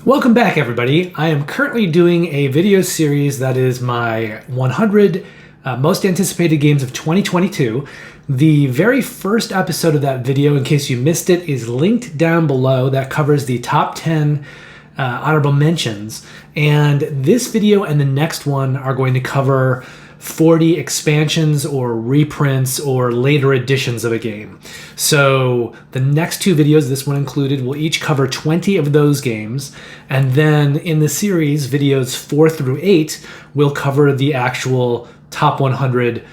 Welcome back, everybody. I am currently doing a video series that is my 100 most anticipated games of 2022. The very first episode of that video, in case you missed it, is linked down below. That covers the top 10 honorable mentions. And this video and the next one are going to cover 40 expansions or reprints or later editions of a game. So the next two videos, this one included, will each cover 20 of those games. And then in the series, videos 4 through 8 will cover the actual top 100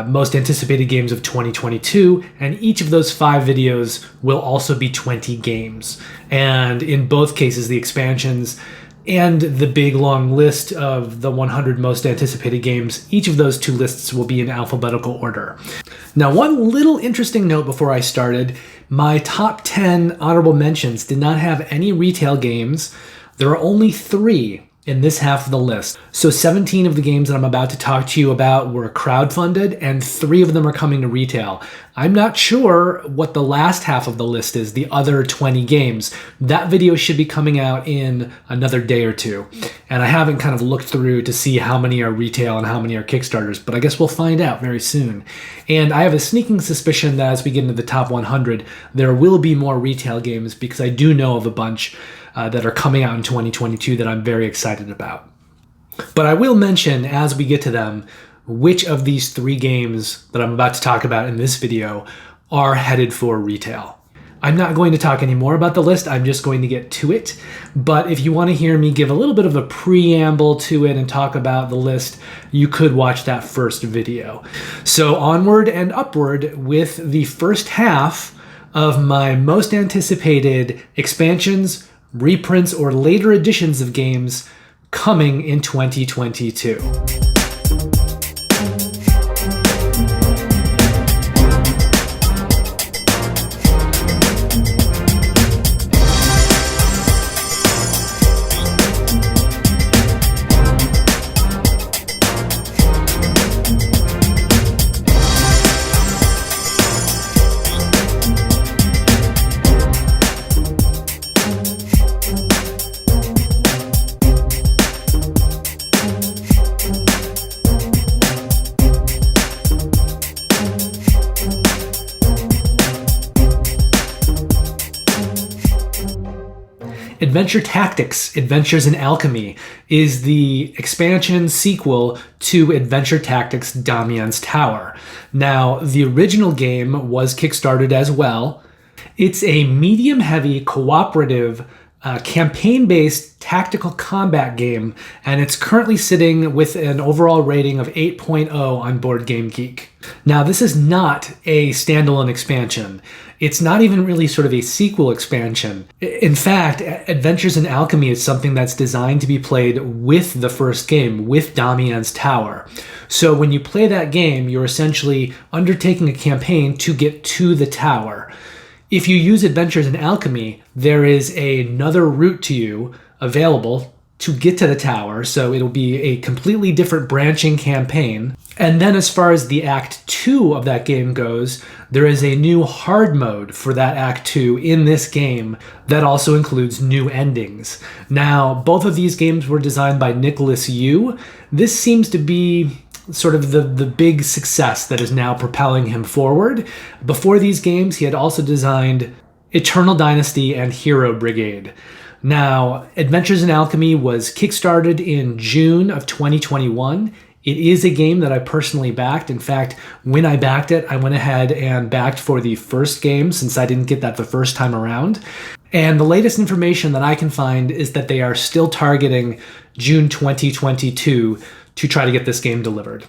most anticipated games of 2022. And each of those 5 videos will also be 20 games. And in both cases, the expansions and the big long list of the 100 most anticipated games, each of those two lists will be in alphabetical order. Now, one little interesting note before I started, my top 10 honorable mentions did not have any retail games. There are only 3 in this half of the list. So 17 of the games that I'm about to talk to you about were crowdfunded, and 3 of them are coming to retail. I'm not sure what the last half of the list is, the other 20 games. That video should be coming out in another day or two. And I haven't kind of looked through to see how many are retail and how many are Kickstarters, but I guess we'll find out very soon. And I have a sneaking suspicion that as we get into the top 100, there will be more retail games, because I do know of a bunch that are coming out in 2022 that I'm very excited about. But I will mention, as we get to them, which of these 3 games that I'm about to talk about in this video are headed for retail. I'm not going to talk any more about the list, I'm just going to get to it. But if you want to hear me give a little bit of a preamble to it and talk about the list, you could watch that first video. So onward and upward with the first half of my most anticipated expansions, reprints, or later editions of games coming in 2022. Adventure Tactics: Adventures in Alchemy is the expansion sequel to Adventure Tactics: Damien's Tower. Now, the original game was kickstarted as well. It's a medium-heavy, cooperative, campaign-based tactical combat game, and it's currently sitting with an overall rating of 8.0 on BoardGameGeek. Now, this is not a standalone expansion. It's not even really sort of a sequel expansion. In fact, Adventures in Alchemy is something that's designed to be played with the first game, with Damien's Tower. So when you play that game, you're essentially undertaking a campaign to get to the tower. If you use Adventures in Alchemy, there is another route to you available to get to the tower, so it'll be a completely different branching campaign. And then as far as the Act 2 of that game goes, there is a new hard mode for that Act 2 in this game that also includes new endings. Now, both of these games were designed by Nicholas Yu. This seems to be sort of the big success that is now propelling him forward. Before these games, he had also designed Eternal Dynasty and Hero Brigade. Now, Adventures in Alchemy was kickstarted in June of 2021. It is a game that I personally backed. In fact, when I backed it, I went ahead and backed for the first game, since I didn't get that the first time around. And the latest information that I can find is that they are still targeting June 2022 to try to get this game delivered.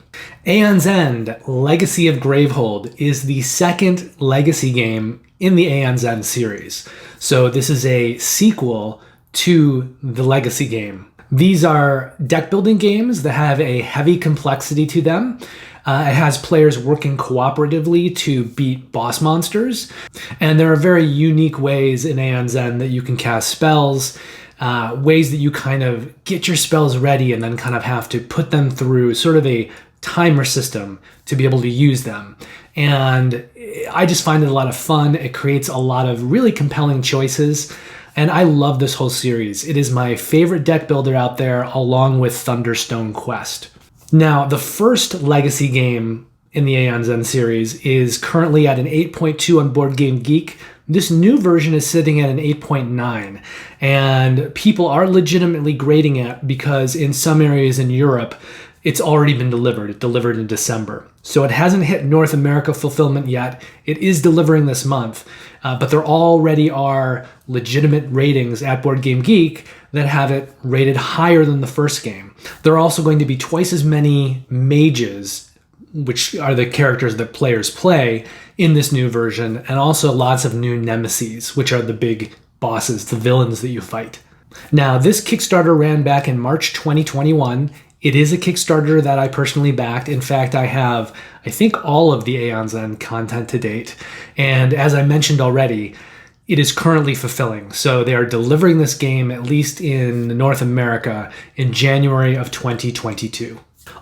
Aeon's End: Legacy of Gravehold is the second Legacy game in the Aeon's End series. So this is a sequel to the Legacy game. These are deck building games that have a heavy complexity to them. It has players working cooperatively to beat boss monsters. And there are very unique ways in Aeon's End that you can cast spells, ways that you kind of get your spells ready and then kind of have to put them through sort of a timer system to be able to use them. And I just find it a lot of fun. It creates a lot of really compelling choices. And I love this whole series. It is my favorite deck builder out there, along with Thunderstone Quest. Now, the first legacy game in the Aeon Zen series is currently at an 8.2 on Board Game Geek. This new version is sitting at an 8.9, and people are legitimately grading it because in some areas in Europe, it's already been delivered. It delivered in December. So it hasn't hit North America fulfillment yet. It is delivering this month, but there already are legitimate ratings at Board Game Geek that have it rated higher than the first game. There are also going to be twice as many mages, which are the characters that players play in this new version, and also lots of new nemesis, which are the big bosses, the villains that you fight. Now, this Kickstarter ran back in March 2021. It is a Kickstarter that I personally backed. In fact, I have, I think, all of the Aeon Zen content to date. And as I mentioned already, it is currently fulfilling. So they are delivering this game, at least in North America, in January of 2022.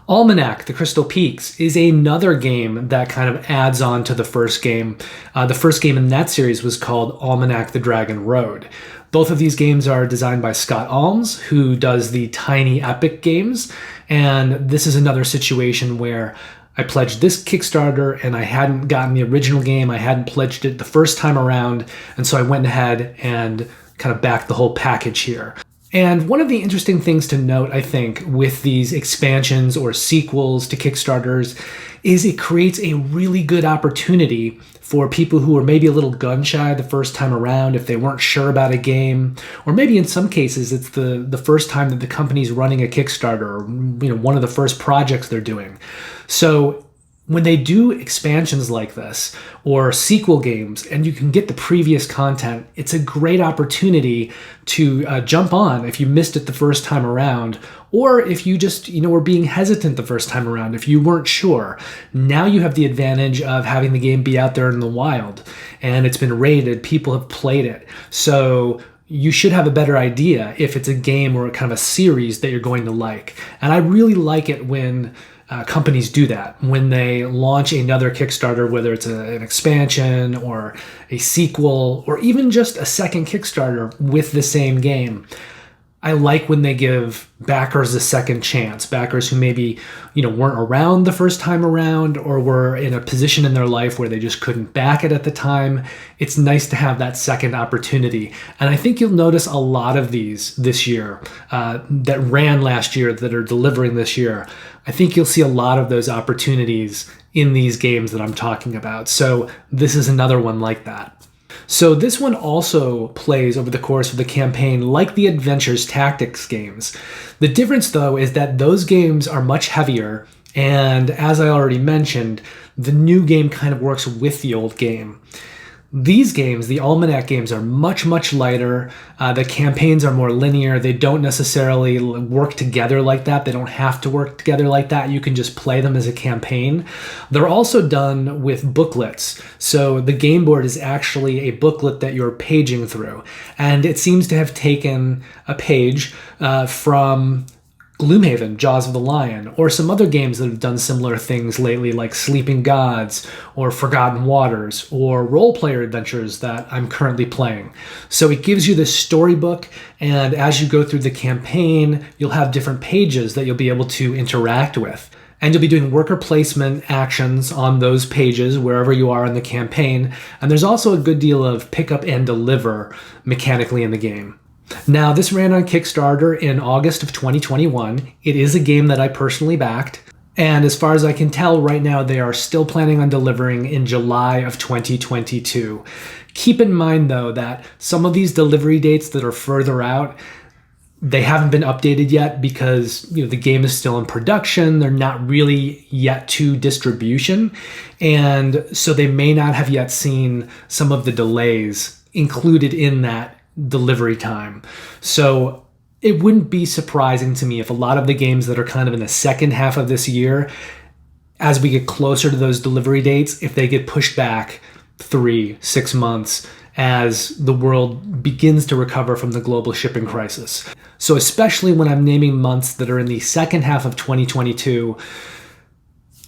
Almanac, The Crystal Peaks, is another game that kind of adds on to the first game. The first game in that series was called Almanac, The Dragon Road. Both of these games are designed by Scott Alms, who does the Tiny Epic games. And this is another situation where I pledged this Kickstarter and I hadn't gotten the original game. I hadn't pledged it the first time around. And so I went ahead and kind of backed the whole package here. And one of the interesting things to note, I think, with these expansions or sequels to Kickstarters is it creates a really good opportunity for people who are maybe a little gun-shy the first time around if they weren't sure about a game, or maybe in some cases it's the first time that the company's running a Kickstarter, or one of the first projects they're doing. So when they do expansions like this or sequel games and you can get the previous content, it's a great opportunity to jump on if you missed it the first time around, or if you just were being hesitant the first time around, if you weren't sure. Now you have the advantage of having the game be out there in the wild and it's been rated, people have played it. So you should have a better idea if it's a game or kind of a series that you're going to like. And I really like it when companies do that, when they launch another Kickstarter, whether it's an expansion or a sequel or even just a second Kickstarter with the same game. I like when they give backers a second chance, backers who maybe, weren't around the first time around or were in a position in their life where they just couldn't back it at the time. It's nice to have that second opportunity. And I think you'll notice a lot of these this year that ran last year that are delivering this year. I think you'll see a lot of those opportunities in these games that I'm talking about. So this is another one like that. So this one also plays over the course of the campaign like the Adventures Tactics games. The difference, though, is that those games are much heavier, and as I already mentioned, the new game kind of works with the old game. These games, the Almanac games, are much, much lighter. The campaigns are more linear. They don't necessarily work together like that. They don't have to work together like that. You can just play them as a campaign. They're also done with booklets. So the game board is actually a booklet that you're paging through. And it seems to have taken a page from Gloomhaven, Jaws of the Lion, or some other games that have done similar things lately, like Sleeping Gods, or Forgotten Waters, or role-player adventures that I'm currently playing. So it gives you this storybook, and as you go through the campaign, you'll have different pages that you'll be able to interact with. And you'll be doing worker placement actions on those pages wherever you are in the campaign. And there's also a good deal of pick up and deliver mechanically in the game. Now, this ran on Kickstarter in August of 2021. It is a game that I personally backed. And as far as I can tell right now, they are still planning on delivering in July of 2022. Keep in mind, though, that some of these delivery dates that are further out, they haven't been updated yet because the game is still in production. They're not really yet to distribution. And so they may not have yet seen some of the delays included in that delivery time. So it wouldn't be surprising to me if a lot of the games that are kind of in the second half of this year, as we get closer to those delivery dates, if they get pushed back 3-6 months as the world begins to recover from the global shipping crisis. So especially when I'm naming months that are in the second half of 2022,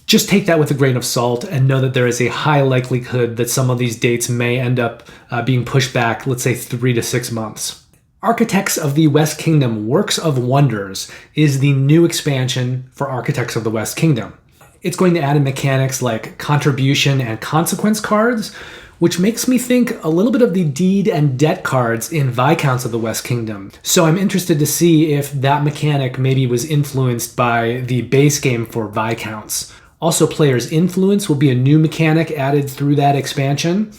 Just take that with a grain of salt and know that there is a high likelihood that some of these dates may end up being pushed back, let's say 3 to 6 months. Architects of the West Kingdom Works of Wonders is the new expansion for Architects of the West Kingdom. It's going to add in mechanics like contribution and consequence cards, which makes me think a little bit of the deed and debt cards in Viscounts of the West Kingdom. So I'm interested to see if that mechanic maybe was influenced by the base game for Viscounts. Also, Player's Influence will be a new mechanic added through that expansion,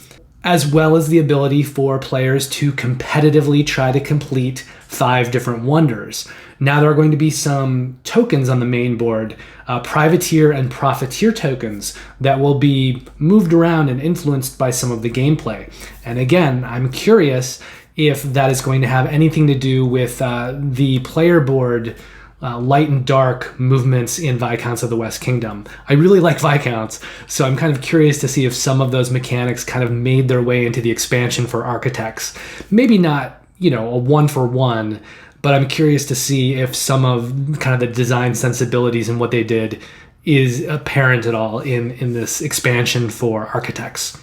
as well as the ability for players to competitively try to complete 5 different wonders. Now there are going to be some tokens on the main board, privateer and profiteer tokens, that will be moved around and influenced by some of the gameplay. And again, I'm curious if that is going to have anything to do with the player board light and dark movements in Viscounts of the West Kingdom. I really like Viscounts, so I'm kind of curious to see if some of those mechanics kind of made their way into the expansion for Architects. Maybe not, a 1-for-1, but I'm curious to see if some of kind of the design sensibilities and what they did is apparent at all in this expansion for Architects.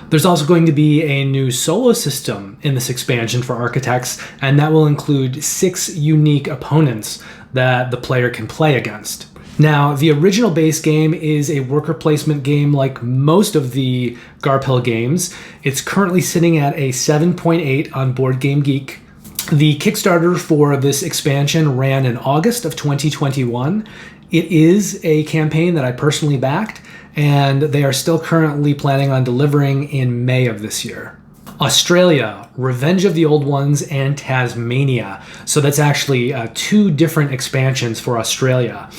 There's also going to be a new solo system in this expansion for Architects, and that will include 6 unique opponents that the player can play against. Now, the original base game is a worker placement game like most of the Garphill games. It's currently sitting at a 7.8 on Board Game Geek. The Kickstarter for this expansion ran in August of 2021. It is a campaign that I personally backed, and they are still currently planning on delivering in May of this year. AuZtralia, Revenge of the Old Ones, and TaZmania. So that's actually 2 different expansions for AuZtralia,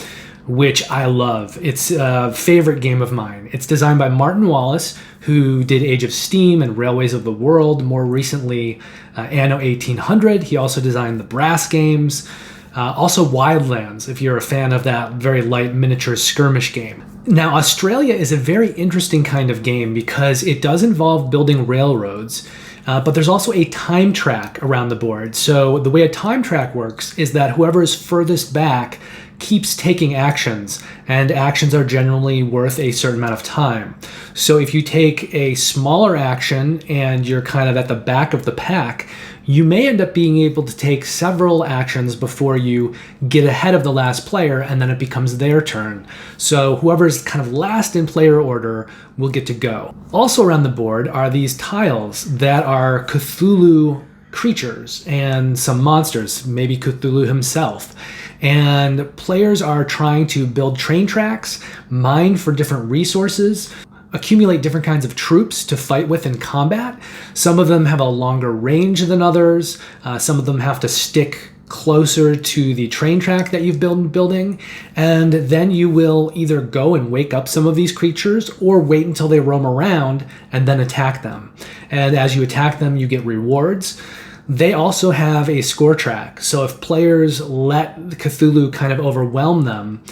which I love. It's a favorite game of mine. It's designed by Martin Wallace, who did Age of Steam and Railways of the World, more recently Anno 1800. He also designed the Brass games. Also Wildlands, if you're a fan of that very light miniature skirmish game. Now, AuZtralia is a very interesting kind of game because it does involve building railroads, but there's also a time track around the board. So the way a time track works is that whoever is furthest back keeps taking actions, and actions are generally worth a certain amount of time. So if you take a smaller action and you're kind of at the back of the pack, you may end up being able to take several actions before you get ahead of the last player, and then it becomes their turn. So whoever's kind of last in player order will get to go. Also around the board are these tiles that are Cthulhu creatures and some monsters, maybe Cthulhu himself. And players are trying to build train tracks, mine for different resources, accumulate different kinds of troops to fight with in combat. Some of them have a longer range than others. Some of them have to stick closer to the train track that you've been building. And then you will either go and wake up some of these creatures or wait until they roam around and then attack them. And as you attack them, you get rewards. They also have a score track. So if players let Cthulhu kind of overwhelm them,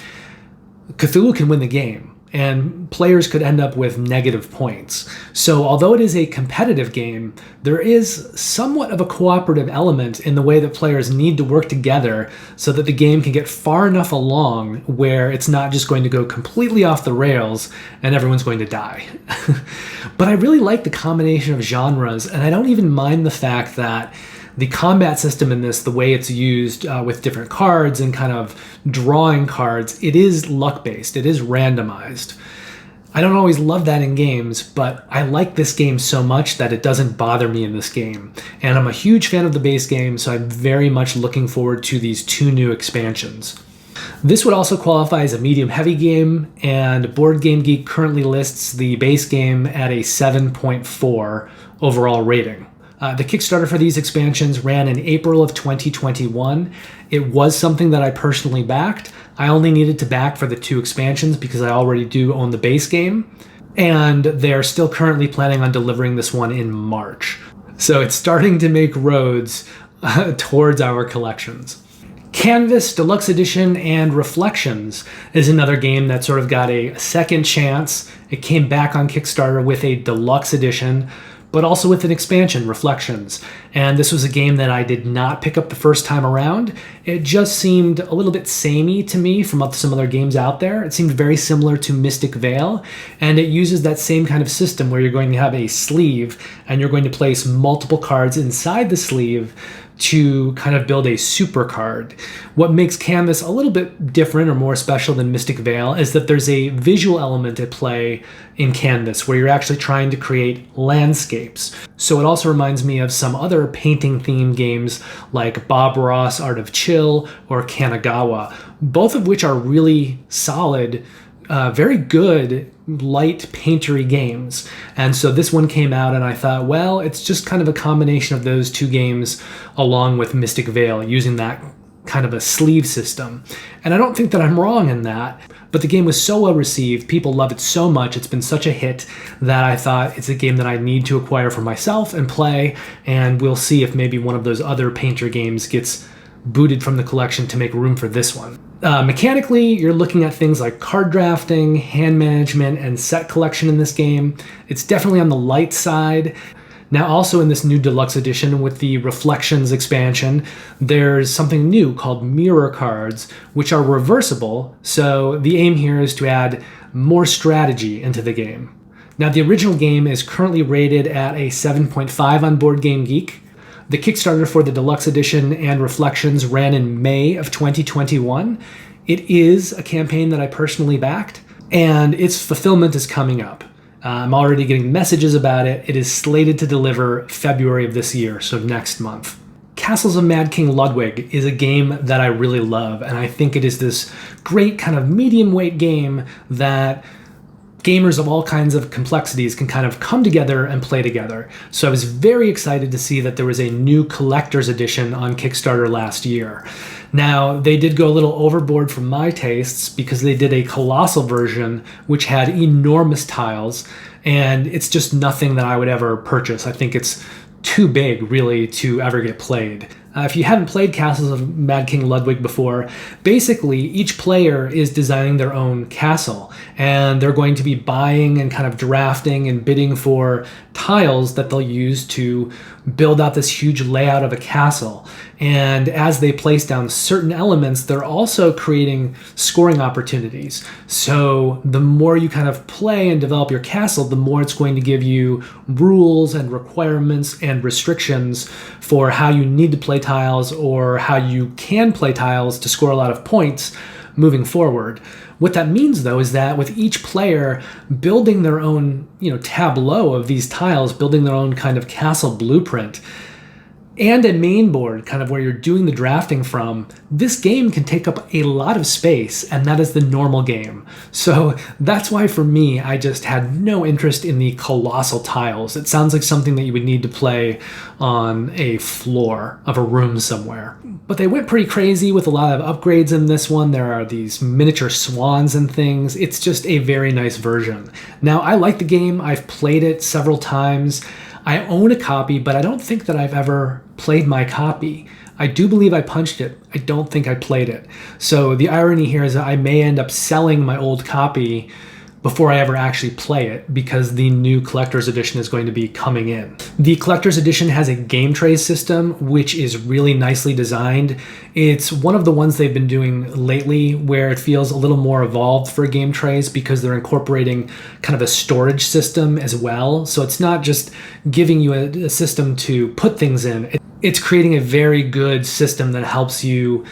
Cthulhu can win the game, and players could end up with negative points. So although it is a competitive game, there is somewhat of a cooperative element in the way that players need to work together so that the game can get far enough along where it's not just going to go completely off the rails and everyone's going to die. But I really like the combination of genres, and I don't even mind the fact that the combat system in this, the way it's used with different cards and kind of drawing cards, it is luck-based. It is randomized. I don't always love that in games, but I like this game so much that it doesn't bother me in this game. And I'm a huge fan of the base game, so I'm very much looking forward to these 2 new expansions. This would also qualify as a medium-heavy game, and Board Game Geek currently lists the base game at a 7.4 overall rating. The Kickstarter for these expansions ran in April of 2021. It was something that I personally backed. I only needed to back for the 2 expansions because I already do own the base game, and they're still currently planning on delivering this one in March. So it's starting to make roads towards our collections. Canvas, Deluxe Edition, and Reflections is another game that sort of got a second chance. It came back on Kickstarter with a Deluxe Edition. but also with an expansion, Reflections. And this was a game that I did not pick up the first time around. It just seemed a little bit samey to me from some other games out there. It seemed very similar to Mystic Vale, and it uses that same kind of system where you're going to have a sleeve and you're going to place multiple cards inside the sleeve to kind of build a super card. What makes Canvas a little bit different or more special than Mystic Vale is that there's a visual element at play in Canvas where you're actually trying to create landscapes. So it also reminds me of some other painting themed games like Bob Ross Art of Chill or Kanagawa, both of which are really solid, very good, light paintery games. And so this one came out and I thought, well, it's just kind of a combination of those two games along with Mystic Vale, using that kind of a sleeve system. And I don't think that I'm wrong in that, but the game was so well received, people love it so much, it's been such a hit that I thought it's a game that I need to acquire for myself and play, and we'll see if maybe one of those other painter games gets booted from the collection to make room for this one. Mechanically, you're looking at things like card drafting, hand management, and set collection in this game. It's definitely on the light side. Now, also in this new deluxe edition with the Reflections expansion, there's something new called mirror cards, which are reversible. So the aim here is to add more strategy into the game. Now, the original game is currently rated at a 7.5 on Board Game Geek. The Kickstarter for the Deluxe Edition and Reflections ran in May of 2021. It is a campaign that I personally backed, and its fulfillment is coming up. I'm already getting messages about it. It is slated to deliver February of this year, so next month. Castles of Mad King Ludwig is a game that I really love, and I think it is this great kind of medium weight game that gamers of all kinds of complexities can kind of come together and play together. So I was very excited to see that there was a new collector's edition on Kickstarter last year. Now, they did go a little overboard for my tastes because they did a colossal version which had enormous tiles, and it's just nothing that I would ever purchase. I think it's too big, really, to ever get played. If you haven't played Castles of Mad King Ludwig before, basically each player is designing their own castle, and they're going to be buying and kind of drafting and bidding for tiles that they'll use to build out this huge layout of a castle. And as they place down certain elements, they're also creating scoring opportunities. So the more you kind of play and develop your castle, the more it's going to give you rules and requirements and restrictions for how you need to play tiles or how you can play tiles to score a lot of points moving forward. What that means, though, is that with each player building their own, tableau of these tiles, building their own kind of castle blueprint, and a main board, kind of where you're doing the drafting from, this game can take up a lot of space, and that is the normal game. So that's why, for me, I just had no interest in the colossal tiles. It sounds like something that you would need to play on a floor of a room somewhere. But they went pretty crazy with a lot of upgrades in this one. There are these miniature swans and things. It's just a very nice version. Now, I like the game. I've played it several times. I own a copy, but I don't think that I've ever played my copy. I do believe I punched it. I don't think I played it. So the irony here is that I may end up selling my old copy before I ever actually play it because the new collector's edition is going to be coming in. The collector's edition has a game tray system, which is really nicely designed. It's one of the ones they've been doing lately where it feels a little more evolved for game trays because they're incorporating kind of a storage system as well. So it's not just giving you a system to put things in. It's creating a very good system that helps you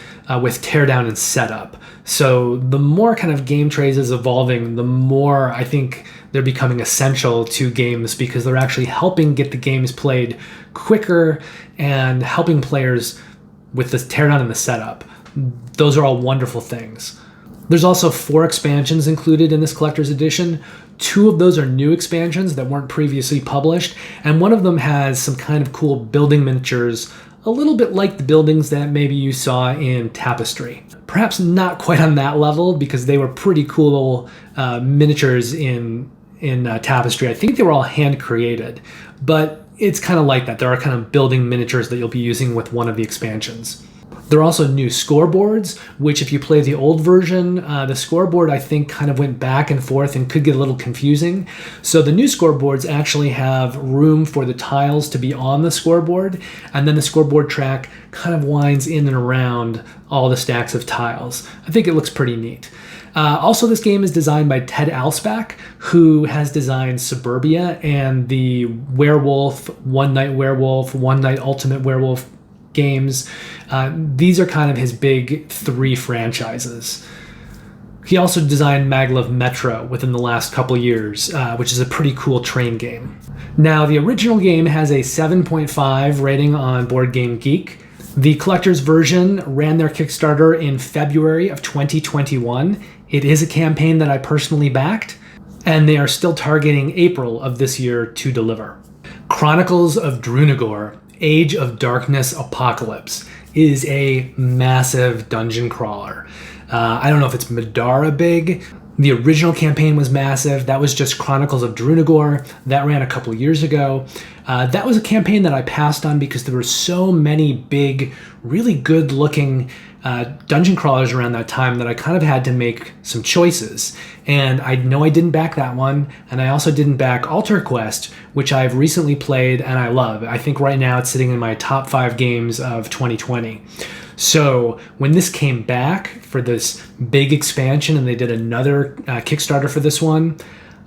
with teardown and setup. So the more kind of game trays is evolving, the more I think they're becoming essential to games because they're actually helping get the games played quicker and helping players with the teardown and the setup. Those are all wonderful things. There's also 4 expansions included in this collector's edition. 2 of those are new expansions that weren't previously published, and one of them has some kind of cool building miniatures, a little bit like the buildings that maybe you saw in Tapestry. Perhaps not quite on that level because they were pretty cool miniatures in Tapestry. I think they were all hand created, but it's kind of like that. There are kind of building miniatures that you'll be using with one of the expansions. There are also new scoreboards, which if you play the old version, the scoreboard I think kind of went back and forth and could get a little confusing. So the new scoreboards actually have room for the tiles to be on the scoreboard, and then the scoreboard track kind of winds in and around all the stacks of tiles. I think it looks pretty neat. Also, this game is designed by Ted Alspach, who has designed Suburbia and the Werewolf, One Night Werewolf, One Night Ultimate Werewolf games. These are kind of his big 3 franchises. He also designed Maglev Metro within the last couple years, which is a pretty cool train game. Now, the original game has a 7.5 rating on Board Game Geek. The collector's version ran their Kickstarter in February of 2021. It is a campaign that I personally backed, and they are still targeting April of this year to deliver. Chronicles of Drunagor, Age of Darkness Apocalypse is a massive dungeon crawler. I don't know if it's Madara big. The original campaign was massive. That was just Chronicles of Drunagor. That ran a couple years ago. That was a campaign that I passed on because there were so many big, really good looking dungeon crawlers around that time that I kind of had to make some choices. And I know I didn't back that one, and I also didn't back Alter Quest, which I've recently played and I love. I think right now it's sitting in my top 5 games of 2020. So when this came back for this big expansion and they did another Kickstarter for this one,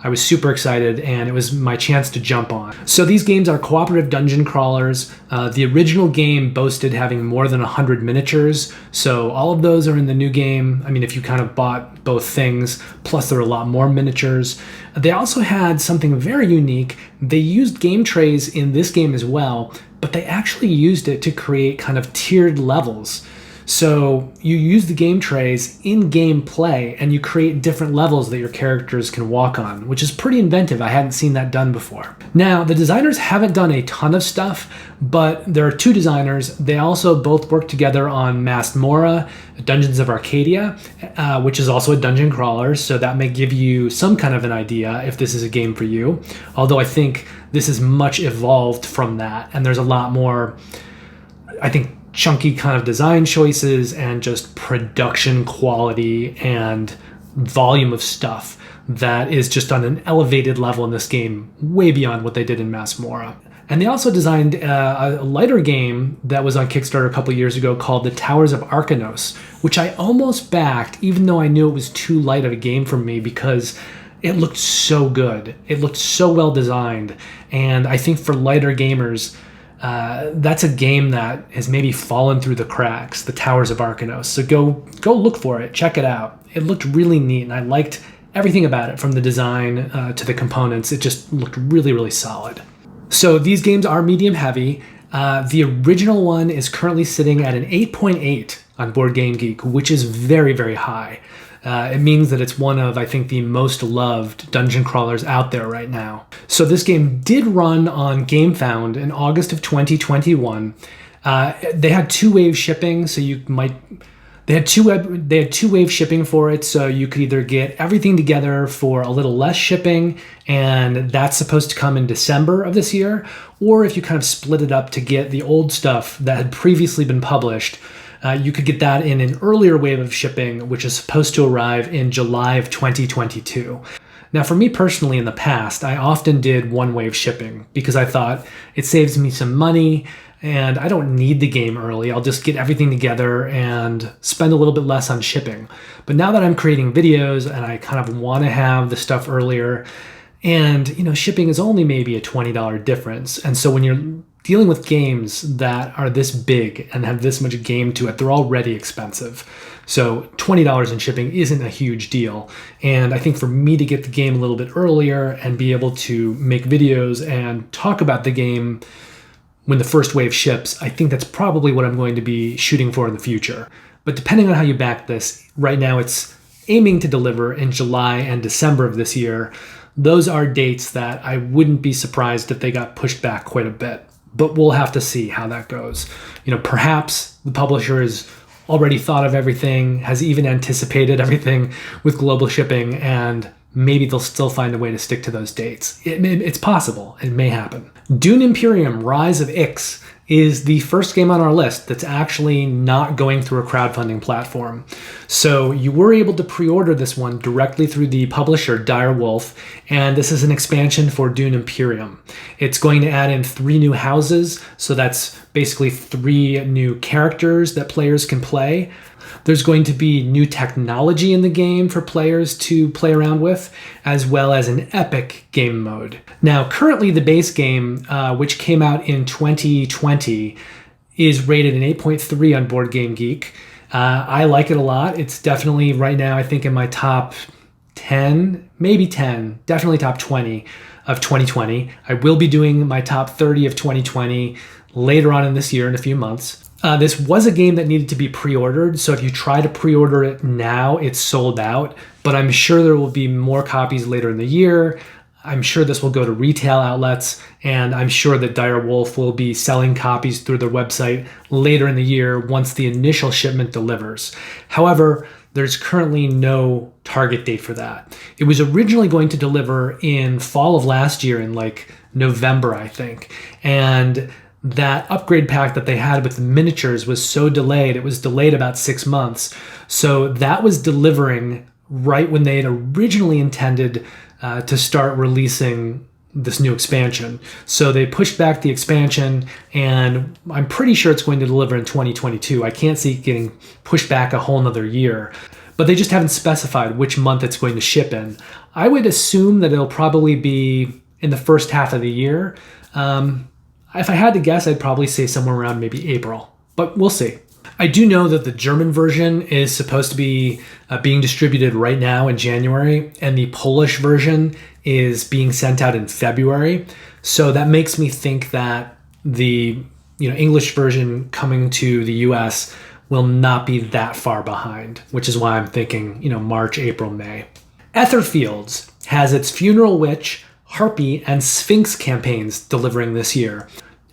I was super excited, and it was my chance to jump on. So these games are cooperative dungeon crawlers. The original game boasted having more than 100 miniatures, so all of those are in the new game. I mean, if you kind of bought both things, plus there are a lot more miniatures. They also had something very unique. They used game trays in this game as well, but they actually used it to create kind of tiered levels. So you use the game trays in game play, and you create different levels that your characters can walk on, which is pretty inventive. I hadn't seen that done before. Now, the designers haven't done a ton of stuff, but there are 2 designers. They also both work together on Masked Mora, Dungeons of Arcadia, which is also a dungeon crawler, so that may give you some kind of an idea if this is a game for you. Although I think this is much evolved from that, and there's a lot more, I think, chunky kind of design choices and just production quality and volume of stuff that is just on an elevated level in this game, way beyond what they did in Masked Mora. And they also designed a lighter game that was on Kickstarter a couple years ago called The Towers of Arkanos, which I almost backed, even though I knew it was too light of a game for me because it looked so good. It looked so well designed. And I think for lighter gamers, that's a game that has maybe fallen through the cracks, The Towers of Arkanos. So go look for it, check it out. It looked really neat, and I liked everything about it, from the design to the components. It just looked really, really solid. So these games are medium heavy. The original one is currently sitting at an 8.8 on Board Game Geek, which is very, very high. It means that it's one of, I think, the most loved dungeon crawlers out there right now. So this game did run on GameFound in August of 2021. They had 2-wave shipping, so they had two-wave shipping for it, so you could either get everything together for a little less shipping, and that's supposed to come in December of this year, or if you kind of split it up to get the old stuff that had previously been published, you could get that in an earlier wave of shipping, which is supposed to arrive in July of 2022. Now, for me personally, in the past, I often did one-wave shipping because I thought it saves me some money and I don't need the game early. I'll just get everything together and spend a little bit less on shipping. But now that I'm creating videos and I kind of want to have the stuff earlier, and shipping is only maybe a $20 difference. And so when you're dealing with games that are this big and have this much game to it, they're already expensive. So $20 in shipping isn't a huge deal. And I think for me to get the game a little bit earlier and be able to make videos and talk about the game when the first wave ships, I think that's probably what I'm going to be shooting for in the future. But depending on how you back this, right now it's aiming to deliver in July and December of this year. Those are dates that I wouldn't be surprised if they got pushed back quite a bit. But we'll have to see how that goes. Perhaps the publisher has already thought of everything, has even anticipated everything with global shipping, and maybe they'll still find a way to stick to those dates. It's possible. It may happen. Dune Imperium, Rise of Ix is the first game on our list that's actually not going through a crowdfunding platform. So you were able to pre-order this one directly through the publisher Dire Wolf, and this is an expansion for Dune Imperium. It's going to add in 3 new houses, so that's basically 3 new characters that players can play. There's going to be new technology in the game for players to play around with, as well as an epic game mode. Now, currently the base game, which came out in 2020, is rated an 8.3 on Board Game Geek. I like it a lot. It's definitely right now, I think, in my top 10, maybe 10, definitely top 20 of 2020. I will be doing my top 30 of 2020 later on in this year in a few months. This was a game that needed to be pre-ordered, so if you try to pre-order it now, it's sold out, but I'm sure there will be more copies later in the year. I'm sure this will go to retail outlets, and I'm sure that Dire Wolf will be selling copies through their website later in the year once the initial shipment delivers. However, there's currently no target date for that. It was originally going to deliver in fall of last year, in like November, I think, and that upgrade pack that they had with the miniatures was so delayed. It was delayed about 6 months. So that was delivering right when they had originally intended to start releasing this new expansion. So they pushed back the expansion, and I'm pretty sure it's going to deliver in 2022. I can't see it getting pushed back a whole nother year, but they just haven't specified which month it's going to ship in. I would assume that it'll probably be in the first half of the year. If I had to guess, I'd probably say somewhere around maybe April, but we'll see. I do know that the German version is supposed to be being distributed right now in January, and the Polish version is being sent out in February. So that makes me think that the English version coming to the US will not be that far behind, which is why I'm thinking March, April, May. Etherfields has its Funeral Witch, Harpy, and Sphinx campaigns delivering this year.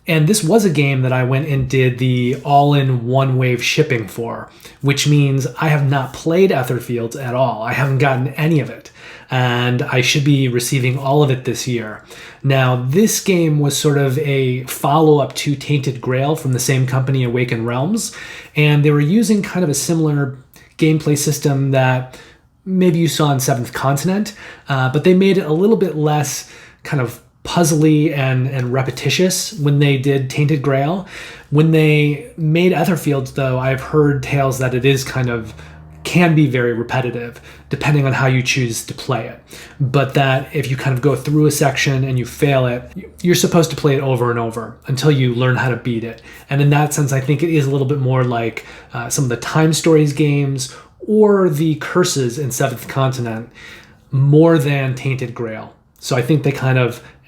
And this was a game that I went and did the all-in-one wave shipping for, which means I have not played Etherfields at all. I haven't gotten any of it, and I should be receiving all of it this year. Now, this game was sort of a follow-up to Tainted Grail from the same company, Awakened Realms, and they were using kind of a similar gameplay system that maybe you saw in Seventh Continent, but they made it a little bit less kind of puzzly and repetitious when they did Tainted Grail. When they made Etherfields, though, I've heard tales that it is can be very repetitive depending on how you choose to play it. But that if you kind of go through a section and you fail it, you're supposed to play it over and over until you learn how to beat it. And in that sense, I think it is a little bit more like some of the Time Stories games or the Curses in Seventh Continent more than Tainted Grail. So I think they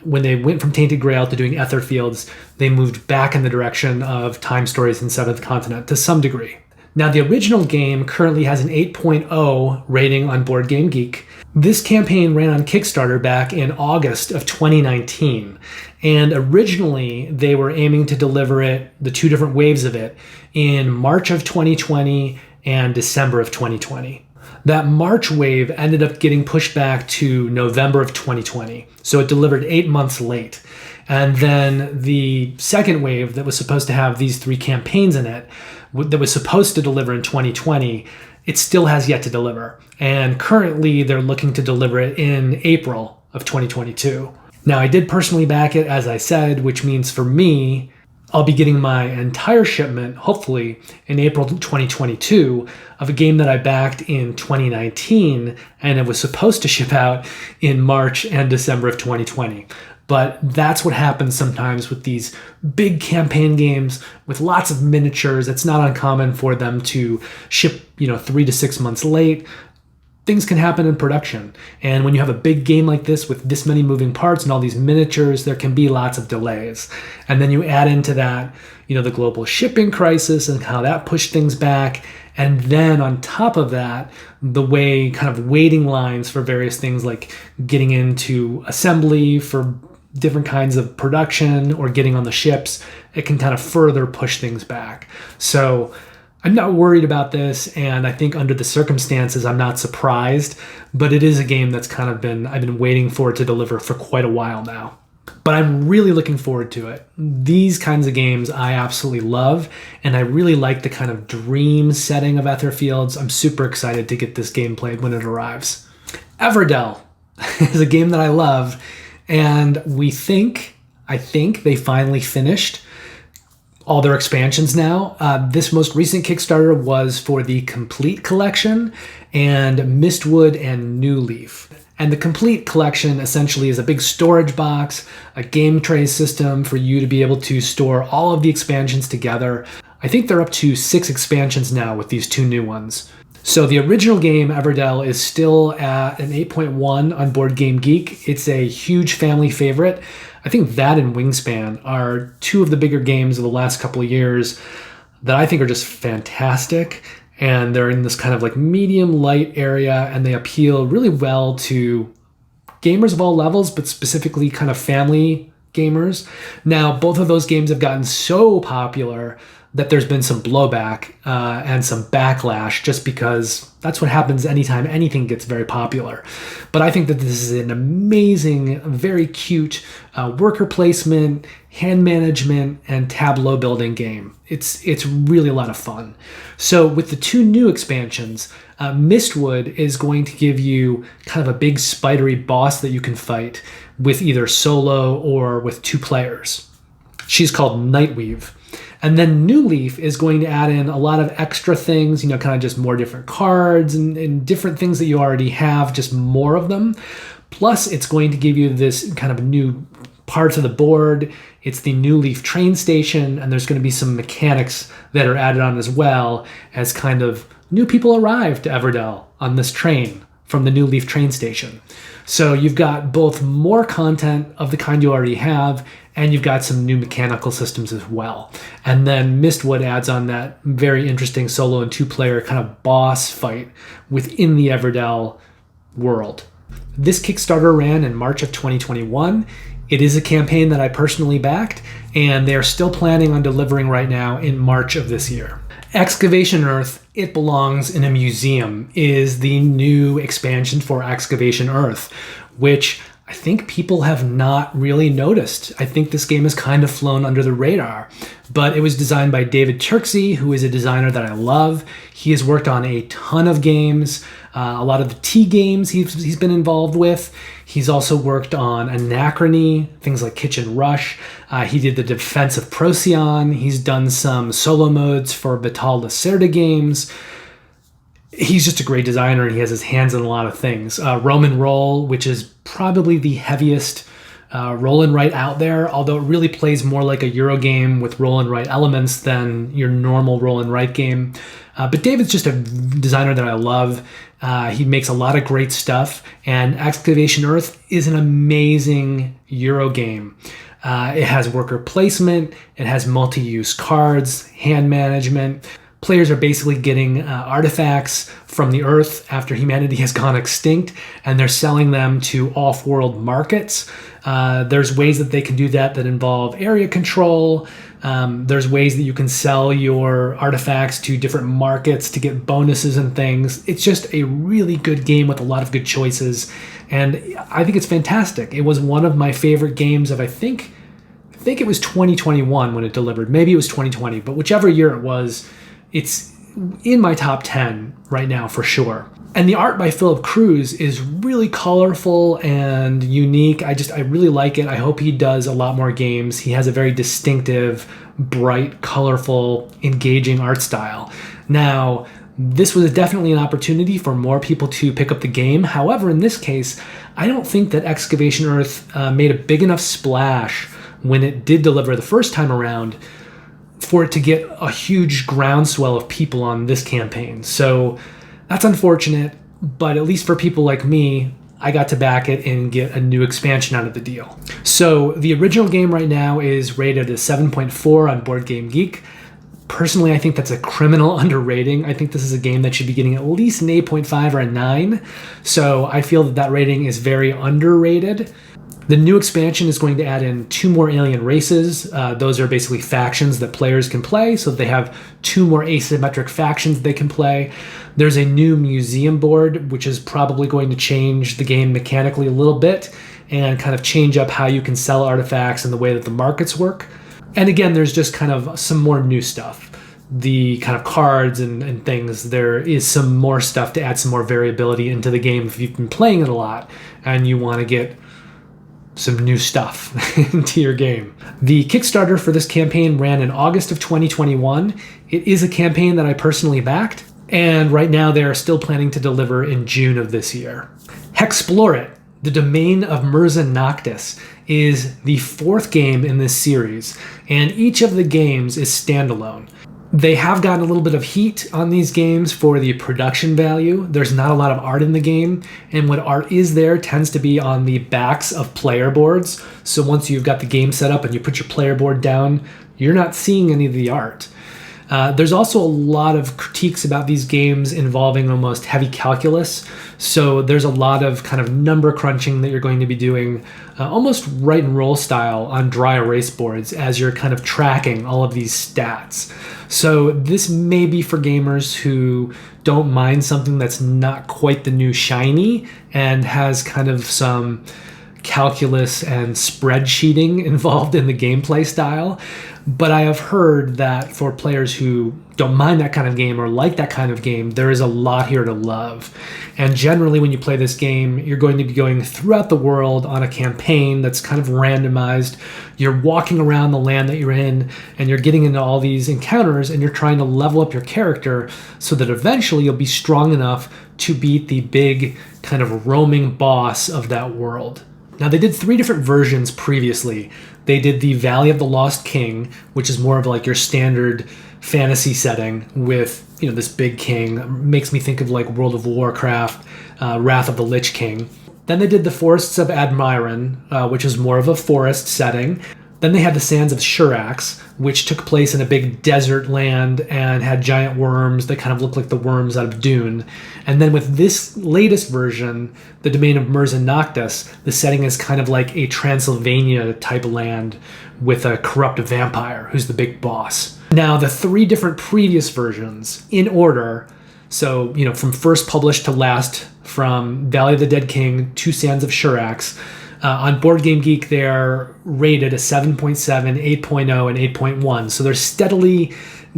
when they went from Tainted Grail to doing Etherfields, they moved back in the direction of Time Stories in Seventh Continent to some degree. Now, the original game currently has an 8.0 rating on Board Game Geek. This campaign ran on Kickstarter back in August of 2019, and originally they were aiming to deliver it, the 2 different waves of it, in March of 2020 and December of 2020. That March wave ended up getting pushed back to November of 2020, so it delivered 8 months late. And then the second wave that was supposed to have these 3 campaigns in it, that was supposed to deliver in 2020, it still has yet to deliver. And currently they're looking to deliver it in April of 2022. Now, I did personally back it, as I said, which means for me, I'll be getting my entire shipment, hopefully, in April 2022 of a game that I backed in 2019, and it was supposed to ship out in March and December of 2020. But that's what happens sometimes with these big campaign games with lots of miniatures. It's not uncommon for them to ship, 3 to 6 months late. Things can happen in production. And when you have a big game like this with this many moving parts and all these miniatures, there can be lots of delays. And then you add into that, the global shipping crisis and how that pushed things back. And then on top of that, the way kind of waiting lines for various things like getting into assembly for different kinds of production or getting on the ships, it can kind of further push things back. So I'm not worried about this, and I think under the circumstances, I'm not surprised, but it is a game that's I've been waiting for it to deliver for quite a while now. But I'm really looking forward to it. These kinds of games I absolutely love, and I really like the kind of dream setting of Etherfields. I'm super excited to get this game played when it arrives. Everdell is a game that I love, and I think they finally finished all their expansions now. This most recent Kickstarter was for the Complete Collection and Mistwood and Newleaf. And the Complete Collection essentially is a big storage box, a game tray system for you to be able to store all of the expansions together. I think they're up to 6 expansions now with these 2 new ones. So the original game, Everdell, is still at an 8.1 on Board Game Geek. It's a huge family favorite. I think that and Wingspan are 2 of the bigger games of the last couple of years that I think are just fantastic. And they're in this kind of like medium light area, and they appeal really well to gamers of all levels, but specifically kind of family gamers. Now, both of those games have gotten so popular that there's been some blowback and some backlash, just because that's what happens anytime anything gets very popular. But I think that this is an amazing, very cute worker placement, hand management, and tableau building game. It's really a lot of fun. So with the 2 new expansions, Mistwood is going to give you kind of a big spidery boss that you can fight with either solo or with 2 players. She's called Nightweave. And then Newleaf is going to add in a lot of extra things, kind of just more different cards and different things that you already have, just more of them. Plus, it's going to give you this kind of new parts of the board. It's the Newleaf train station, and there's going to be some mechanics that are added on as well as kind of new people arrive to Everdell on this train from the Newleaf train station. So you've got both more content of the kind you already have, and you've got some new mechanical systems as well. And then Mistwood adds on that very interesting solo and 2-player kind of boss fight within the Everdell world. This Kickstarter ran in March of 2021. It is a campaign that I personally backed, and they're still planning on delivering right now in March of this year. Excavation Earth, It Belongs in a Museum is the new expansion for Excavation Earth, which I think people have not really noticed. I think this game has kind of flown under the radar, but it was designed by David Turksey, who is a designer that I love. He has worked on a ton of games, a lot of the T games he's been involved with. He's also worked on Anachrony, things like Kitchen Rush. He did the Defense of Procyon. He's done some solo modes for Vital Lacerda games. He's just a great designer, and he has his hands in a lot of things. Roman Roll, which is probably the heaviest roll and write out there, although it really plays more like a Euro game with roll and write elements than your normal roll and write game. But David's just a designer that I love. He makes a lot of great stuff, and Excavation Earth is an amazing Euro game. It has worker placement, it has multi-use cards, hand management. Players are basically getting artifacts from the Earth after humanity has gone extinct, and they're selling them to off-world markets. There's ways that they can do that involve area control. There's ways that you can sell your artifacts to different markets to get bonuses and things. It's just a really good game with a lot of good choices, and I think it's fantastic. It was one of my favorite games of, I think it was 2021 when it delivered. Maybe it was 2020, but whichever year it was, it's in my top 10 right now for sure. And the art by Philip Cruz is really colorful and unique. I really like it. I hope he does a lot more games. He has a very distinctive, bright, colorful, engaging art style. Now, this was definitely an opportunity for more people to pick up the game. However, in this case, I don't think that Excavation Earth made a big enough splash when it did deliver the first time around for it to get a huge groundswell of people on this campaign. So that's unfortunate, but at least for people like me, I got to back it and get a new expansion out of the deal. So the original game right now is rated a 7.4 on Board Game Geek. Personally, I think that's a criminal underrating. I think this is a game that should be getting at least an 8.5 or a 9. So I feel that rating is very underrated. The new expansion is going to add in 2 more alien races. Those are basically factions that players can play, so they have 2 more asymmetric factions they can play. There's a new museum board, which is probably going to change the game mechanically a little bit, and kind of change up how you can sell artifacts and the way that the markets work. And again, there's just kind of some more new stuff. The kind of cards and things, there is some more stuff to add some more variability into the game if you've been playing it a lot and you want to get some new stuff into your game. The Kickstarter for this campaign ran in August of 2021. It is a campaign that I personally backed, and right now they're still planning to deliver in June of this year. HEXplore It, the domain of Mirza Noctis, is the 4th game in this series, and each of the games is standalone. They have gotten a little bit of heat on these games for the production value. There's not a lot of art in the game, and what art is there tends to be on the backs of player boards. So once you've got the game set up and you put your player board down, you're not seeing any of the art. There's also a lot of critiques about these games involving almost heavy calculus. So there's a lot of kind of number crunching that you're going to be doing, almost write and roll style on dry erase boards as you're kind of tracking all of these stats. So this may be for gamers who don't mind something that's not quite the new shiny and has kind of some calculus and spreadsheeting involved in the gameplay style. But I have heard that for players who don't mind that kind of game or like that kind of game, there is a lot here to love. And generally when you play this game, you're going to be going throughout the world on a campaign that's kind of randomized. You're walking around the land that you're in, and you're getting into all these encounters, and you're trying to level up your character so that eventually you'll be strong enough to beat the big kind of roaming boss of that world. Now, they did 3 different versions previously. They did the Valley of the Lost King, which is more of like your standard fantasy setting with, this big king. Makes me think of like World of Warcraft, Wrath of the Lich King. Then they did the Forests of Admiran, which is more of a forest setting. Then they had the Sands of Shurax, which took place in a big desert land and had giant worms that kind of looked like the worms out of Dune. And then with this latest version, the domain of Mirza Noctis, the setting is kind of like a Transylvania type land with a corrupt vampire who's the big boss. Now, the 3 different previous versions in order, so, from first published to last, from Valley of the Dead King to Sands of Shurax, on Board Game Geek, they're rated a 7.7, 8.0, and 8.1. So they're steadily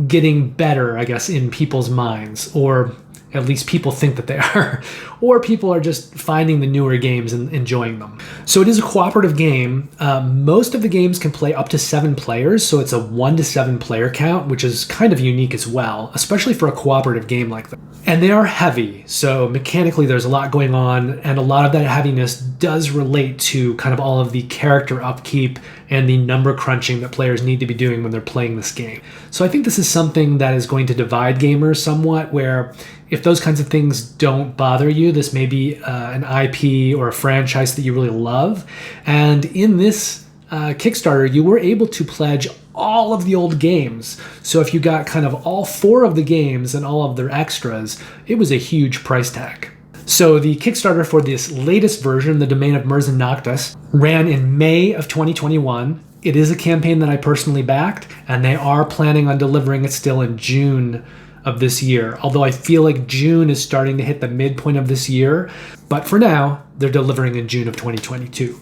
getting better, I guess, in people's minds, or at least people think that they are, or people are just finding the newer games and enjoying them. So it is a cooperative game. Most of the games can play up to 7 players, so it's a 1 to 7 player count, which is kind of unique as well, especially for a cooperative game like that. And they are heavy, so mechanically there's a lot going on, and a lot of that heaviness does relate to kind of all of the character upkeep and the number crunching that players need to be doing when they're playing this game. So I think this is something that is going to divide gamers somewhat, where if those kinds of things don't bother you, this may be an IP or a franchise that you really love. And in this Kickstarter, you were able to pledge all of the old games. So if you got kind of all 4 of the games and all of their extras, it was a huge price tag. So the Kickstarter for this latest version, the Domain of Mirza Noctis, ran in May of 2021. It is a campaign that I personally backed, and they are planning on delivering it still in June of this year. Although I feel like June is starting to hit the midpoint of this year, but for now, they're delivering in June of 2022.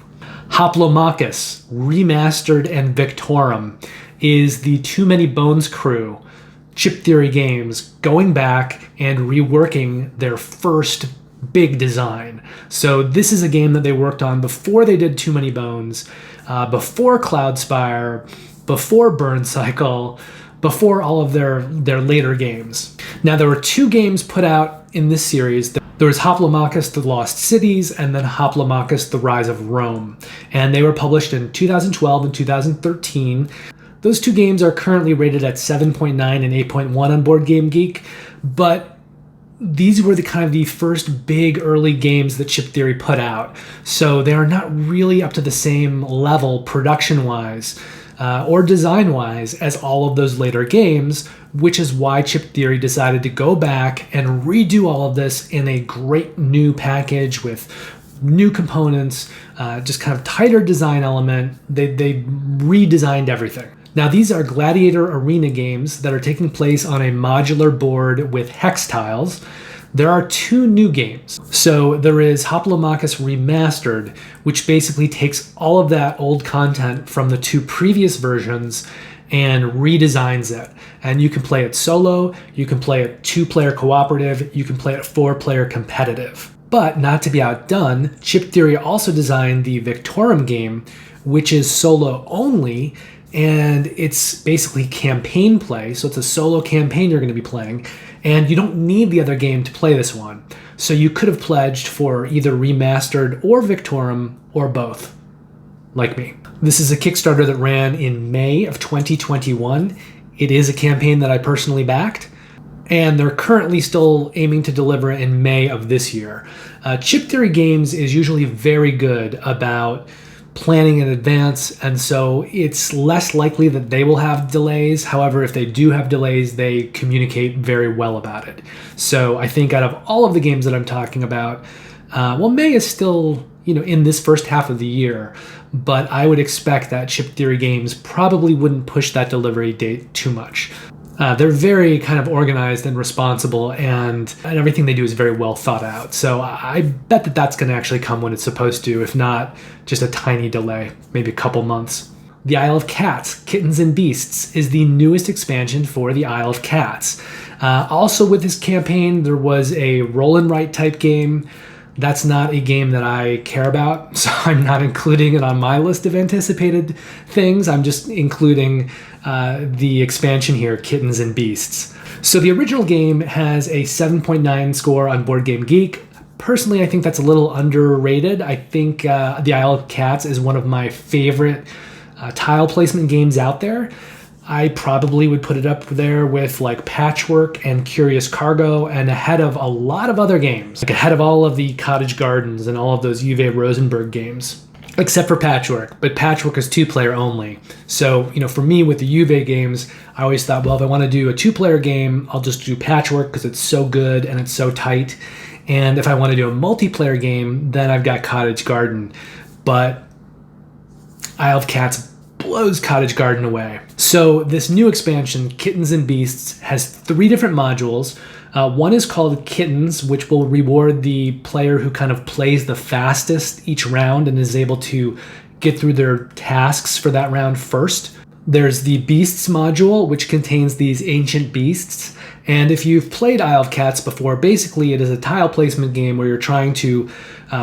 Hoplomachus, Remastered, and Victorum is the Too Many Bones crew, Chip Theory Games, going back and reworking their first big design. So this is a game that they worked on before they did Too Many Bones, before Cloudspire, before Burn Cycle, before all of their later games. Now, there were 2 games put out in this series. There was Hoplomachus, The Lost Cities, and then Hoplomachus, The Rise of Rome. And they were published in 2012 and 2013. Those 2 games are currently rated at 7.9 and 8.1 on Board Game Geek, but these were the first big early games that Chip Theory put out. So they are not really up to the same level production-wise or design-wise as all of those later games, which is why Chip Theory decided to go back and redo all of this in a great new package with new components, just kind of tighter design element. They redesigned everything. Now, these are gladiator arena games that are taking place on a modular board with hex tiles. There are 2 new games. So there is Hoplomachus Remastered, which basically takes all of that old content from the 2 previous versions and redesigns it. And you can play it solo, you can play it 2-player cooperative, you can play it 4-player competitive. But not to be outdone, Chip Theory also designed the Victorum game, which is solo only, and it's basically campaign play. So it's a solo campaign you're going to be playing, and you don't need the other game to play this one. So you could have pledged for either Remastered or Victorum or both, like me. This is a Kickstarter that ran in May of 2021. It is a campaign that I personally backed, and they're currently still aiming to deliver in May of this year. Chip Theory Games is usually very good about planning in advance, and so it's less likely that they will have delays. However, if they do have delays, they communicate very well about it. So I think out of all of the games that I'm talking about, May is still, in this first half of the year, but I would expect that Chip Theory Games probably wouldn't push that delivery date too much. They're very kind of organized and responsible, and everything they do is very well thought out. So I bet that that's going to actually come when it's supposed to, if not just a tiny delay, maybe a couple months. The Isle of Cats, Kittens and Beasts, is the newest expansion for the Isle of Cats. Also with this campaign, there was a roll and write type game. That's not a game that I care about, so I'm not including it on my list of anticipated things. I'm just including the expansion here, Kittens and Beasts. So the original game has a 7.9 score on Board Game Geek. Personally, I think that's a little underrated. I think the Isle of Cats is one of my favorite tile placement games out there. I probably would put it up there with like Patchwork and Curious Cargo, and ahead of a lot of other games, like ahead of all of the Cottage Gardens and all of those Uwe Rosenberg games, except for Patchwork. But Patchwork is 2-player only. So, for me with the Uwe games, I always thought, well, if I want to do a 2-player game, I'll just do Patchwork because it's so good and it's so tight. And if I want to do a multiplayer game, then I've got Cottage Garden. But Isle of Cats blows Cottage Garden away. So this new expansion, Kittens and Beasts, has 3 different modules. One is called Kittens, which will reward the player who kind of plays the fastest each round and is able to get through their tasks for that round first. There's the Beasts module, which contains these ancient beasts. And if you've played Isle of Cats before, basically it is a tile placement game where you're trying to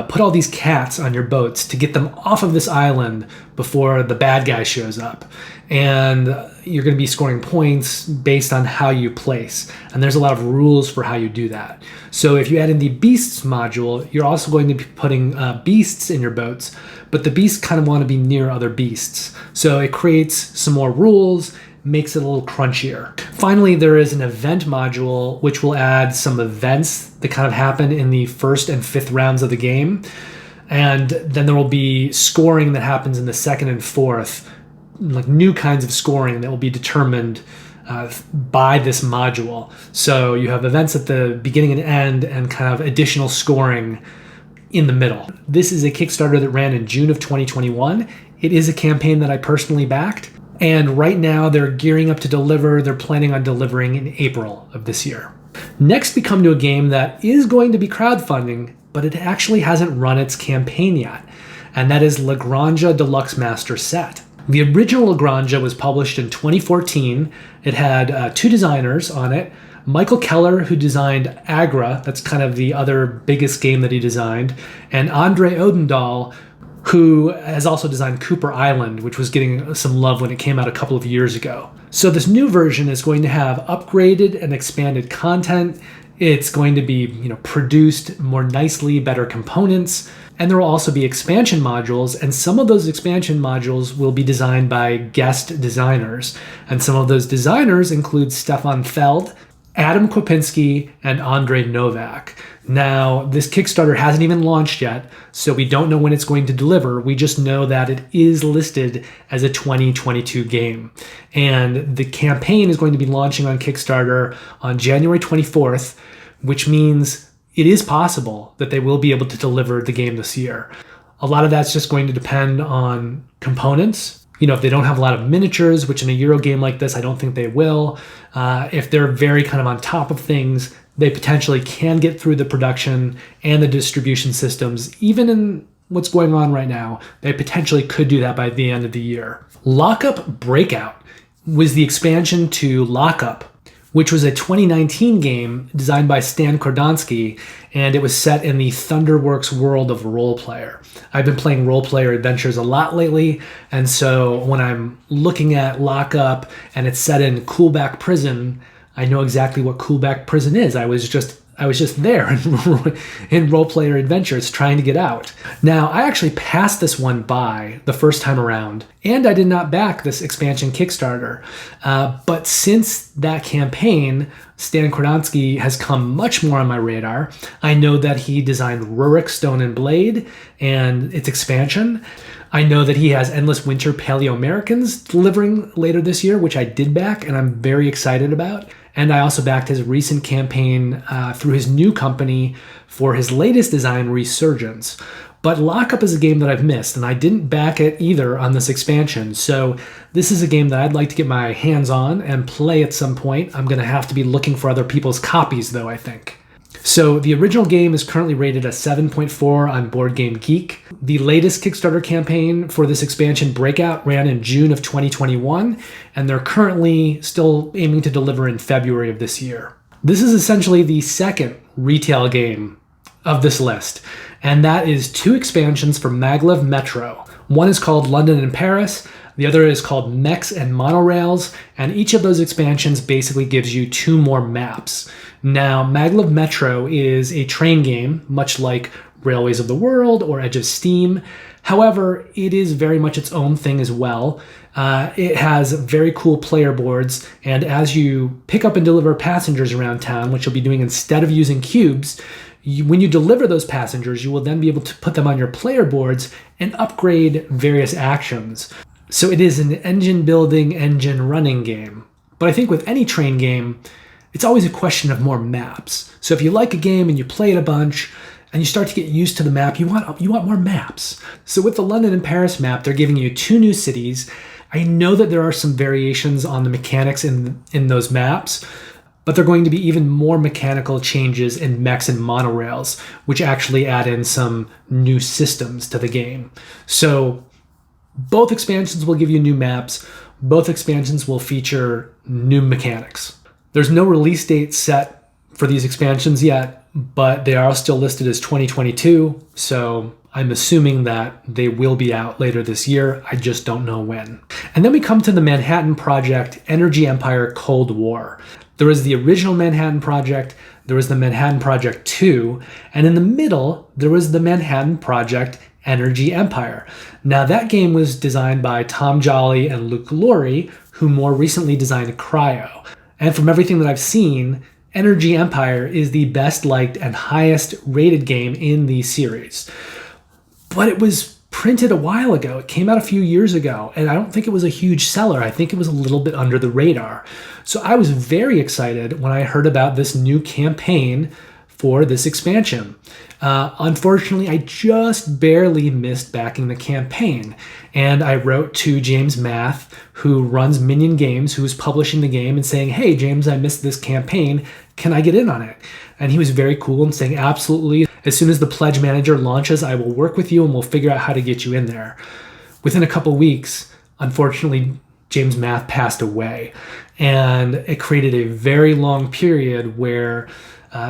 put all these cats on your boats to get them off of this island before the bad guy shows up. And you're going to be scoring points based on how you place. And there's a lot of rules for how you do that. So if you add in the Beasts module, you're also going to be putting beasts in your boats, but the beasts kind of want to be near other beasts. So it creates some more rules, makes it a little crunchier. Finally, there is an event module which will add some events that kind of happen in the 1st and 5th rounds of the game. And then there will be scoring that happens in the 2nd and 4th, like new kinds of scoring that will be determined by this module. So you have events at the beginning and end and kind of additional scoring in the middle. This is a Kickstarter that ran in June of 2021. It is a campaign that I personally backed. And right now they're gearing up to deliver. They're planning on delivering in April of this year. Next, we come to a game that is going to be crowdfunding, but it actually hasn't run its campaign yet. And that is La Granja Deluxe Master Set. The original La Granja was published in 2014. It had 2 designers on it. Michael Keller, who designed Agra, that's kind of the other biggest game that he designed, and Andre Odendahl, who has also designed Cooper Island, which was getting some love when it came out a couple of years ago. So this new version is going to have upgraded and expanded content. It's going to be, produced more nicely, better components, and there will also be expansion modules, and some of those expansion modules will be designed by guest designers. And some of those designers include Stefan Feld, Adam Kwapinski, and Andrei Novak. Now, this Kickstarter hasn't even launched yet, so we don't know when it's going to deliver. We just know that it is listed as a 2022 game. And the campaign is going to be launching on Kickstarter on January 24th, which means it is possible that they will be able to deliver the game this year. A lot of that's just going to depend on components. if they don't have a lot of miniatures, which in a Euro game like this, I don't think they will, if they're very kind of on top of things, they potentially can get through the production and the distribution systems. Even in what's going on right now, they potentially could do that by the end of the year. Lockup Breakout was the expansion to Lockup, which was a 2019 game designed by Stan Kordonsky, and it was set in the Thunderworks world of Role Player. I've been playing Role Player adventures a lot lately, and so when I'm looking at Lockup and it's set in Coolback Prison, I know exactly what Coolback Prison is. I was just there in Role Player adventures trying to get out. Now, I actually passed this one by the first time around, and I did not back this expansion Kickstarter. But since that campaign, Stan Kordonsky has come much more on my radar. I know that he designed Rurik Stone and Blade and its expansion. I know that he has Endless Winter Paleo-Americans delivering later this year, which I did back and I'm very excited about. And I also backed his recent campaign through his new company for his latest design, Resurgence. But Lockup is a game that I've missed, and I didn't back it either on this expansion. So this is a game that I'd like to get my hands on and play at some point. I'm going to have to be looking for other people's copies, though, I think. So the original game is currently rated a 7.4 on Board Game Geek. The latest Kickstarter campaign for this expansion, Breakout, ran in June of 2021, and they're currently still aiming to deliver in February of this year. This is essentially the second retail game of this list, and that is 2 expansions for Maglev Metro. One is called London and Paris, the other is called Mechs and Monorails, and each of those expansions basically gives you 2 more maps. Now, Maglev Metro is a train game, much like Railways of the World or Edge of Steam. However, it is very much its own thing as well. It has very cool player boards, and as you pick up and deliver passengers around town, which you'll be doing instead of using cubes, when you deliver those passengers, you will then be able to put them on your player boards and upgrade various actions. So it is an engine building, engine running game. But I think with any train game, it's always a question of more maps. So if you like a game and you play it a bunch and you start to get used to the map, you want more maps. So with the London and Paris map, they're giving you 2 new cities. I know that there are some variations on the mechanics in those maps, but they're going to be even more mechanical changes in Mechs and Monorails, which actually add in some new systems to the game. So both expansions will give you new maps. Both expansions will feature new mechanics. There's no release date set for these expansions yet, but they are still listed as 2022, so I'm assuming that they will be out later this year. I just don't know when. And then we come to the Manhattan Project Energy Empire Cold War. There was the original Manhattan Project, there was the Manhattan Project 2, and in the middle, there was the Manhattan Project Energy Empire. Now, that game was designed by Tom Jolly and Luke Laurie, who more recently designed Cryo. And from everything that I've seen, Energy Empire is the best liked and highest rated game in the series. But it was printed a while ago. It came out a few years ago, and I don't think it was a huge seller. I think it was a little bit under the radar. So I was very excited when I heard about this new campaign for this expansion. Unfortunately, I just barely missed backing the campaign, and I wrote to James Math, who runs Minion Games, who was publishing the game, and saying, "Hey, James, I missed this campaign. Can I get in on it?" And he was very cool and saying, "Absolutely. As soon as the Pledge Manager launches, I will work with you and we'll figure out how to get you in there." Within a couple weeks, unfortunately, James Math passed away, and it created a very long period where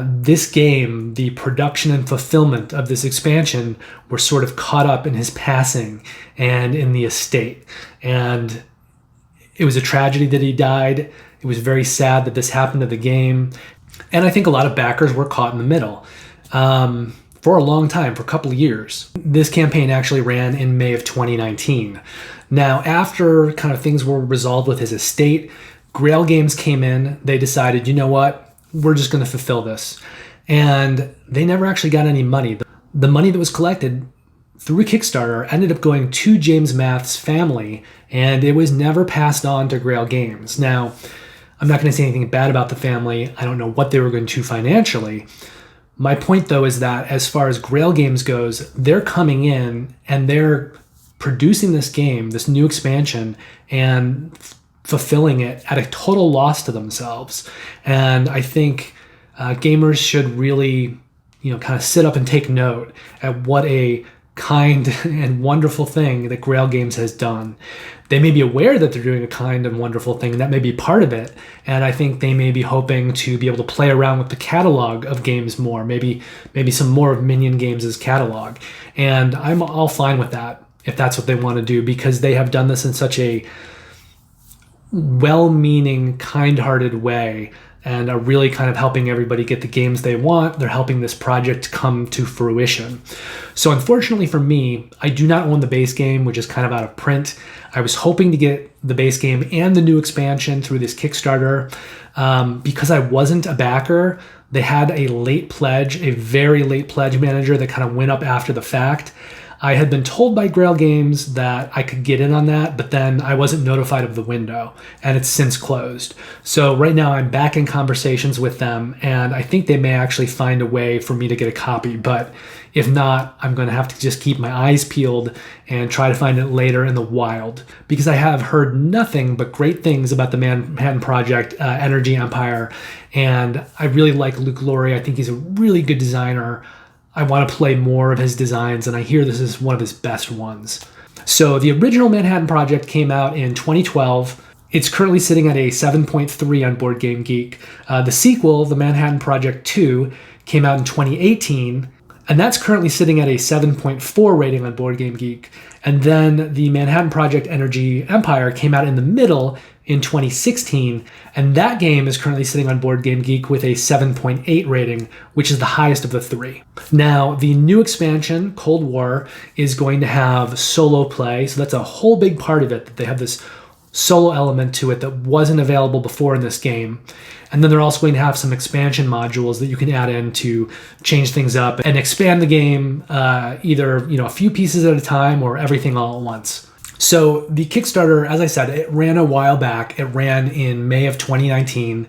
this game, the production and fulfillment of this expansion, were sort of caught up in his passing and in the estate. And it was a tragedy that he died. It was very sad that this happened to the game. And I think a lot of backers were caught in the middle for a long time, for a couple of years. This campaign actually ran in May of 2019. Now, after kind of things were resolved with his estate, Grail Games came in. They decided, you know what? We're just going to fulfill this. And they never actually got any money. The money that was collected through Kickstarter ended up going to James Math's family, and it was never passed on to Grail Games. Now, I'm not going to say anything bad about the family. I don't know what they were going to financially. My point, though, is that as far as Grail Games goes, they're coming in and they're producing this game, this new expansion, and fulfilling it at a total loss to themselves. And I think gamers should really, kind of sit up and take note at what a kind and wonderful thing that Grail Games has done. They may be aware that they're doing a kind and wonderful thing, and that may be part of it. And I think they may be hoping to be able to play around with the catalog of games more, maybe some more of Minion Games' catalog. And I'm all fine with that if that's what they want to do, because they have done this in such a well-meaning, kind-hearted way, and are really kind of helping everybody get the games they want. They're helping this project come to fruition. So unfortunately for me, I do not own the base game, which is kind of out of print. I was hoping to get the base game and the new expansion through this Kickstarter. Because I wasn't a backer, they had a late pledge, a very late pledge manager that kind of went up after the fact. I had been told by Grail Games that I could get in on that, but then I wasn't notified of the window, and it's since closed. So right now I'm back in conversations with them, and I think they may actually find a way for me to get a copy. But if not, I'm going to have to just keep my eyes peeled and try to find it later in the wild, because I have heard nothing but great things about the Manhattan Project, Energy Empire, and I really like Luke Laurie. I think he's a really good designer. I want to play more of his designs, and I hear this is one of his best ones. So the original Manhattan Project came out in 2012. It's currently sitting at a 7.3 on Board Game Geek. The sequel, the Manhattan Project 2, came out in 2018, and that's currently sitting at a 7.4 rating on Board Game Geek. And then the Manhattan Project Energy Empire came out in the middle in 2016, and that game is currently sitting on Board Game Geek with a 7.8 rating, which is the highest of the three. Now, the new expansion, Cold War, is going to have solo play, so that's a whole big part of it, that they have this solo element to it that wasn't available before in this game. And then they're also going to have some expansion modules that you can add in to change things up and expand the game, either a few pieces at a time or everything all at once. So the Kickstarter, as I said, it ran a while back. It ran in May of 2019.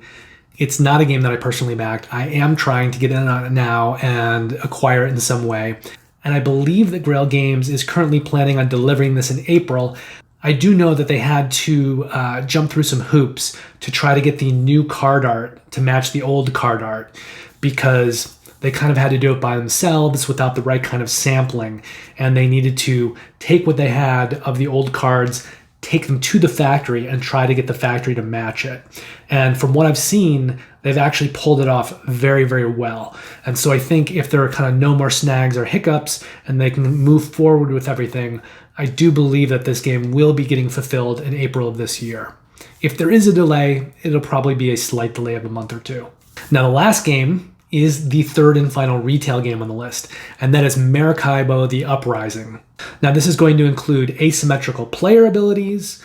It's not a game that I personally backed. I am trying to get in on it now and acquire it in some way. And I believe that Grail Games is currently planning on delivering this in April. I do know that they had to jump through some hoops to try to get the new card art to match the old card art, because they kind of had to do it by themselves without the right kind of sampling, and they needed to take what they had of the old cards, take them to the factory, and try to get the factory to match it. And from what I've seen, they've actually pulled it off very, very well. And so I think if there are kind of no more snags or hiccups and they can move forward with everything, I do believe that this game will be getting fulfilled in April of this year. If there is a delay, it'll probably be a slight delay of a month or two. Now, the last game is the third and final retail game on the list, and that is Maracaibo: The Uprising. Now, this is going to include asymmetrical player abilities,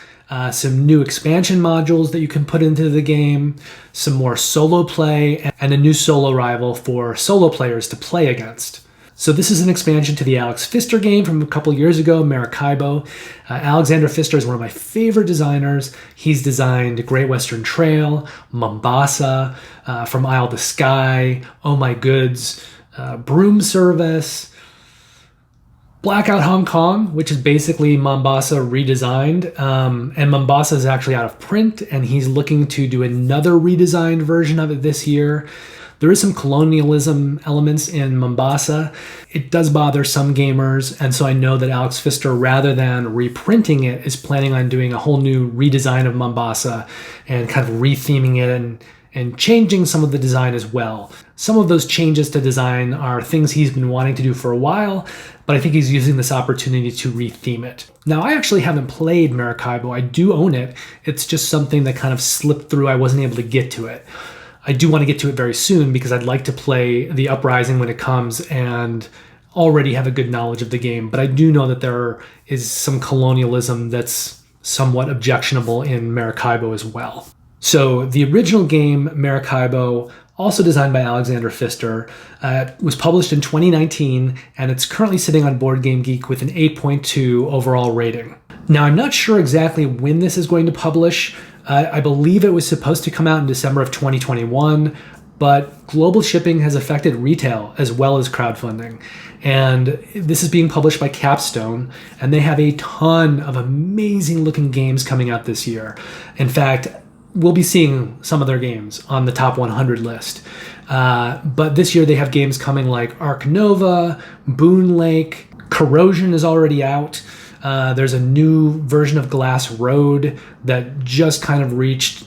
some new expansion modules that you can put into the game, some more solo play, and a new solo rival for solo players to play against. So this is an expansion to the Alex Pfister game from a couple years ago, Maracaibo. Alexander Pfister is one of my favorite designers. He's designed Great Western Trail, Mombasa, From Isle to Sky, Oh My Goods, Broom Service, Blackout Hong Kong, which is basically Mombasa redesigned. And Mombasa is actually out of print, and he's looking to do another redesigned version of it this year. There is some colonialism elements in Mombasa. It does bother some gamers, and so I know that Alex Pfister, rather than reprinting it, is planning on doing a whole new redesign of Mombasa and kind of retheming it and changing some of the design as well. Some of those changes to design are things he's been wanting to do for a while, but I think he's using this opportunity to retheme it. Now, I actually haven't played Maracaibo. I do own it. It's just something that kind of slipped through. I wasn't able to get to it. I do want to get to it very soon because I'd like to play The Uprising when it comes and already have a good knowledge of the game. But I do know that there is some colonialism that's somewhat objectionable in Maracaibo as well. So the original game, Maracaibo, also designed by Alexander Pfister, was published in 2019, and it's currently sitting on Board Game Geek with an 8.2 overall rating. Now, I'm not sure exactly when this is going to publish. I believe it was supposed to come out in December of 2021. but global shipping has affected retail as well as crowdfunding. And this is being published by Capstone, and they have a ton of amazing looking games coming out this year. In fact, we'll be seeing some of their games on the top 100 list. But this year they have games coming like Ark Nova, Boon Lake, Corrosion is already out. There's a new version of Glass Road that just kind of reached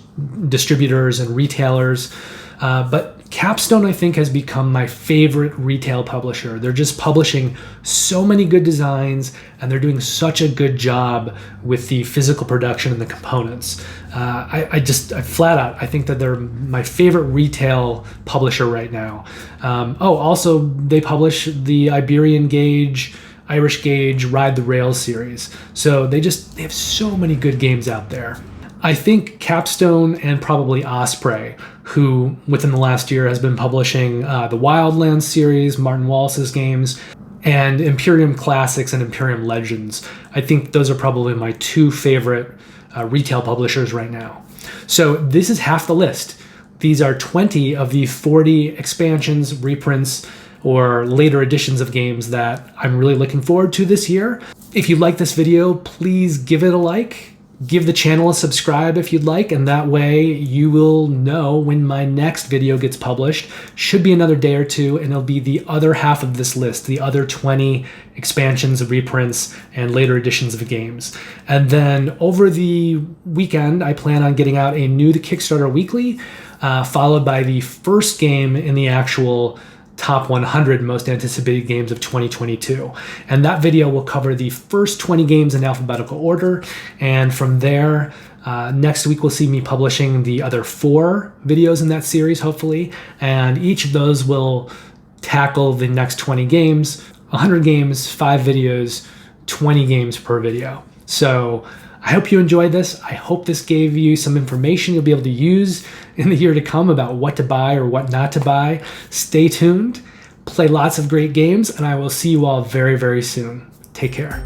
distributors and retailers. But Capstone, I think, has become my favorite retail publisher. They're just publishing so many good designs, and they're doing such a good job with the physical production and the components. I flat out, I think that they're my favorite retail publisher right now. Also, they publish the Iberian Gauge, Irish Gauge, Ride the Rails series. So they have so many good games out there. I think Capstone and probably Osprey, who within the last year has been publishing the Wildlands series, Martin Wallace's games, and Imperium Classics and Imperium Legends. I think those are probably my two favorite retail publishers right now. So this is half the list. These are 20 of the 40 expansions, reprints, or later editions of games that I'm really looking forward to this year. If you like this video, please give it a like. Give the channel a subscribe if you'd like, and that way you will know when my next video gets published. Should be another day or two, and it'll be the other half of this list, the other 20 expansions, reprints, and later editions of games. And then over the weekend, I plan on getting out a new to Kickstarter weekly, followed by the first game in the actual top 100 most anticipated games of 2022. And that video will cover the first 20 games in alphabetical order. And from there, next week we'll see me publishing the other 4 videos in that series, hopefully. And each of those will tackle the next 20 games, 100 games, 5 videos, 20 games per video. So I hope you enjoyed this. I hope this gave you some information you'll be able to use in the year to come about what to buy or what not to buy. Stay tuned, play lots of great games, and I will see you all very, very soon. Take care.